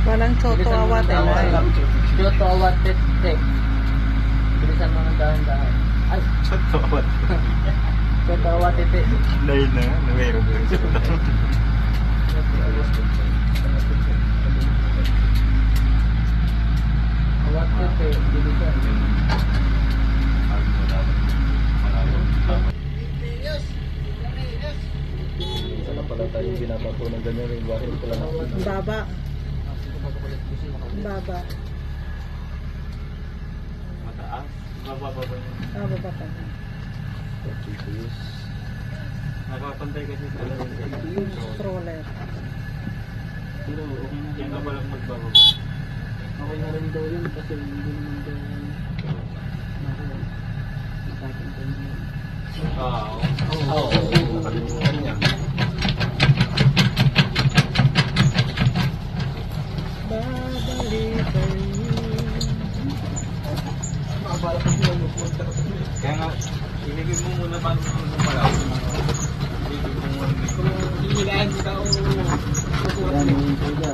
Walang choto awat Choto awat tek. Bilisan mo ng dahan-dahan. Ay, Choto awat. choto awat tek. Dahil na, nawero ko yung choto. Awat tek, bilisan. Sana pala tayo binabato ng ganyan rin. Bakit pala natin? Baba. Baba. Mataas? Baba. Ah, baba pa. GPS. Nakapantay kasi talaga. Stroller. Pero okay na. Yan ka palang magbababa. Okay na rin daw yun kasi hindi naman daw nakakita niya. Oo. Nakalimutan niya. Babalikan Kaya nga, iligid mo muna pa ng pala. Iligid mo muna. Hihilaan kita o Yan, yung tuga.